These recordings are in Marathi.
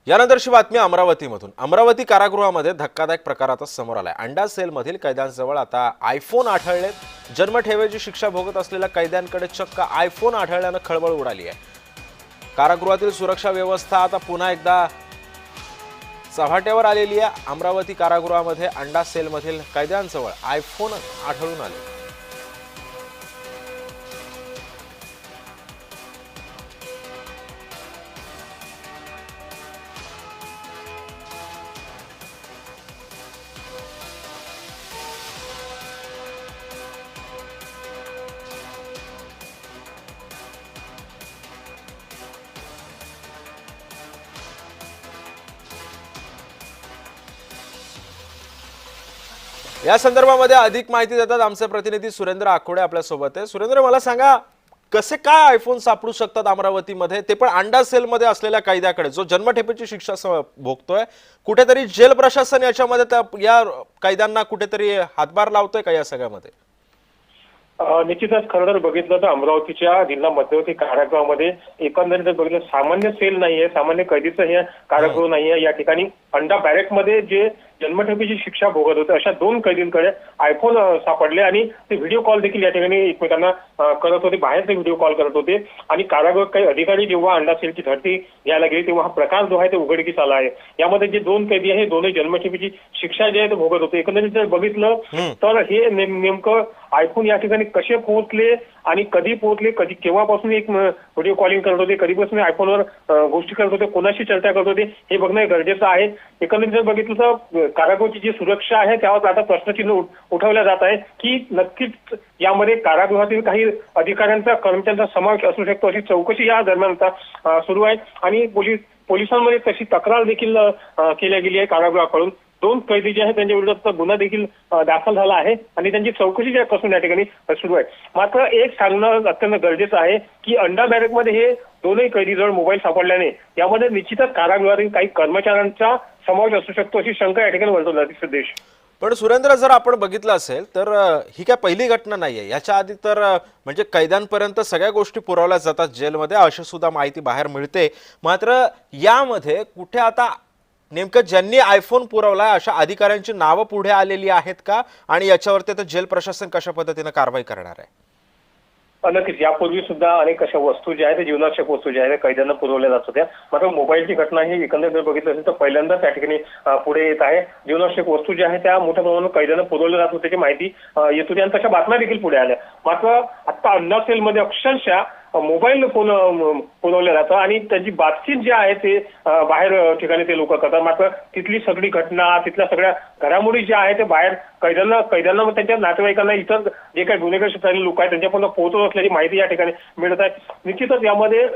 यानंतरची बातमी अमरावतीमधून। अमरावती कारागृहामध्ये धक्कादायक प्रकार आता समोर आलाय। अंडा सेलमधील कैद्यांजवळ आता आयफोन आढळलेत। जन्मठेपेची शिक्षा भोगत असलेल्या कैद्यांकडे चक्क आयफोन आढळल्यानं खळबळ उडाली आहे। कारागृहातील सुरक्षा व्यवस्था आता पुन्हा एकदा चव्हाट्यावर आलेली आहे। अमरावती कारागृहामध्ये अंडा सेलमधील कैद्यांजवळ आयफोन आढळून आले। या संदर्भामध्ये अधिक माहिती देतात आमचे प्रतिनिधी सुरेंद्र आखोडे आपल्या सोबत आहे। सुरेंद्र, मला सांगा, कसे काय आयफोन सापडू शकतात अमरावतीमध्ये, ते पण अंडा सेलमध्ये असलेल्या कैद्याकडे जो जन्मठेपेची शिक्षा भोगतोय? कुठेतरी जेल प्रशासन याच्यामध्ये या कैद्यांना कुठेतरी हातभार लावतोय का या सगळ्यामध्ये? निश्चितच खरं तर बघितलं तर अमरावतीच्या जिल्हा मध्यवर्ती कारागृहामध्ये एकंदरीत बघितलं सामान्य सेल नाहीये, सामान्य कैदीचं हे कारागृह नाहीये। या ठिकाणी अंडा बॅरेकमध्ये जे जन्मठेपेची शिक्षा भोगत होते अशा दोन कैदींकडे आयफोन सापडले आणि ते व्हिडिओ कॉल देखील या ठिकाणी एकमेकांना करत होते, बाहेर ते व्हिडिओ कॉल करत होते। आणि कारागृह काही अधिकारी जेव्हा अंडा सेलची धरती घ्यायला गेले तेव्हा हा प्रकार जो आहे ते उघडकीस आला आहे। यामध्ये जे दोन कैदी आहे दोन्ही जन्मठेपेची शिक्षा जे आहे ते भोगत होते। एकंदरीत जर बघितलं तर हे नेमकं आयफोन या ठिकाणी कसे पोहोचले आणि कधी पोहोचले, कधी केव्हापासून एक व्हिडिओ कॉलिंग करत होते, कधीपासून आयफोनवर गोष्टी करत होते, कोणाशी चर्चा करत होते हे बघणं गरजेचं आहे। एकंदरीत जर बघितलं तर कारागृहाची जी सुरक्षा आहे त्यावर आता प्रश्नचिन्ह उठवलं जात आहे की नक्कीच यामध्ये कारागृहातील काही अधिकाऱ्यांचा कर्मचाऱ्यांचा समावेश असू शकतो अशी चौकशी या दरम्यान आता सुरू आहे। आणि पोलिसांमध्ये तशी तक्रार देखील केली गेली आहे कारागृहाकडून। दोन कैदी जे आहेत त्यांच्या विरोधात गुन्हा देखील दाखल झाला आहे आणि त्यांची चौकशी पासून या ठिकाणी सुरू आहे। मात्र एक सांगणं अत्यंत गरजेचं आहे की अंडा बॅरेकमध्ये हे दोनही कैदीजवळ मोबाईल सापडल्याने यामध्ये निश्चितच कारागृहातील काही कर्मचाऱ्यांचा समावेश असू शकतो अशी शंका या ठिकाणी वर्तवली जाते। सिद्धेश, पण सुरेंद्र, जर आपण बघितलं असेल तर ही काय पहिली घटना नाहीये। याच्या आधी तर म्हणजे कैद्यांपर्यंत सगळ्या गोष्टी पुरवल्या जातात जेलमध्ये, अशी सुद्धा माहिती बाहेर मिळते। मात्र यामध्ये कुठे आता नेमकं ज्यांनी आयफोन पुरवलाय अशा अधिकाऱ्यांची नावं पुढे आलेली आहेत का, आणि याच्यावरती तर जेल प्रशासन कशा पद्धतीने कारवाई करणार आहे? नक्कीच यापूर्वी सुद्धा अनेक अशा वस्तू ज्या आहेत जीवनावश्यक वस्तू ज्या आहेत कैद्यांना पुरवल्या जात होत्या। मात्र मोबाईलची घटना ही एकंदरीत बघितलं असेल तर पहिल्यांदाच त्या ठिकाणी पुढे येत आहे। जीवनावश्यक वस्तू ज्या आहेत त्या मोठ्या प्रमाणात कैद्यांना पुरवल्या जात होत्याची माहिती येत होती आणि तशा बातम्या देखील पुढे आल्या। मात्र आता अंडा सेलमध्ये अक्षरशः मोबाईल फोन पुरवलं जातं आणि त्याची बातचीत जी आहे ते बाहेर ठिकाणी ते लोक करतात। मात्र तिथली सगळी घटना, तिथल्या सगळ्या घडामोडी ज्या आहेत ते बाहेर कैद्यांना त्यांच्या नातेवाईकांना, इतर जे काही गुन्हेगार क्षेत्रातील लोक आहेत त्यांच्यापर्यंत पोहोचत असल्याची माहिती या ठिकाणी मिळत आहे। निश्चितच यामध्ये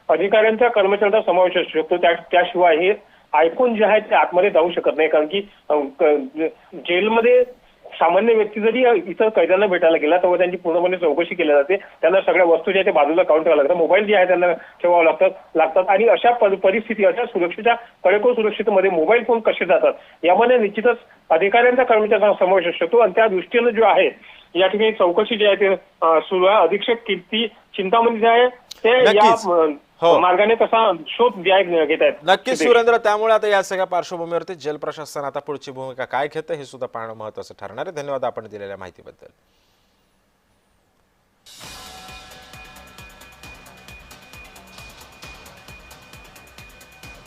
अधिकाऱ्यांच्या कर्मचाऱ्यांचा समावेश असू शकतो। त्याशिवाय हे आयफोन जे आहे ते आतमध्ये जाऊ शकत नाही, कारण की जेलमध्ये सामान्य व्यक्ती जरी इतर कैद्यांना भेटायला गेला तेव्हा त्यांची पूर्णपणे चौकशी केली जाते। त्यांना सगळ्या वस्तू ज्या ते बाजूला काढून ठेवावं लागतं, मोबाईल जे आहे त्यांना ठेवावं लागतात आणि अशा परिस्थिती, अशा सुरक्षेच्या कडेकोट सुरक्षेमध्ये मोबाईल फोन कसे जातात यामध्ये निश्चितच अधिकाऱ्यांचा कर्मचाऱ्यांचा समावेश असू शकतो। आणि त्या दृष्टीने जो आहे या ठिकाणी चौकशी जी आहे ते सुरू आहे। अधीक्षक कीर्ती चिंतामणी जे आहे ते या मार्गाने कसा शोध घेत आहेत। नक्कीच सुरेंद्र, त्यामुळे आता या सगळ्या पार्श्वभूमीवरती जेल प्रशासन आता पुढची भूमिका काय घेतं हे सुद्धा पाहणं महत्त्वाचं ठरणार आहे। धन्यवाद आपण दिलेल्या माहितीबद्दल।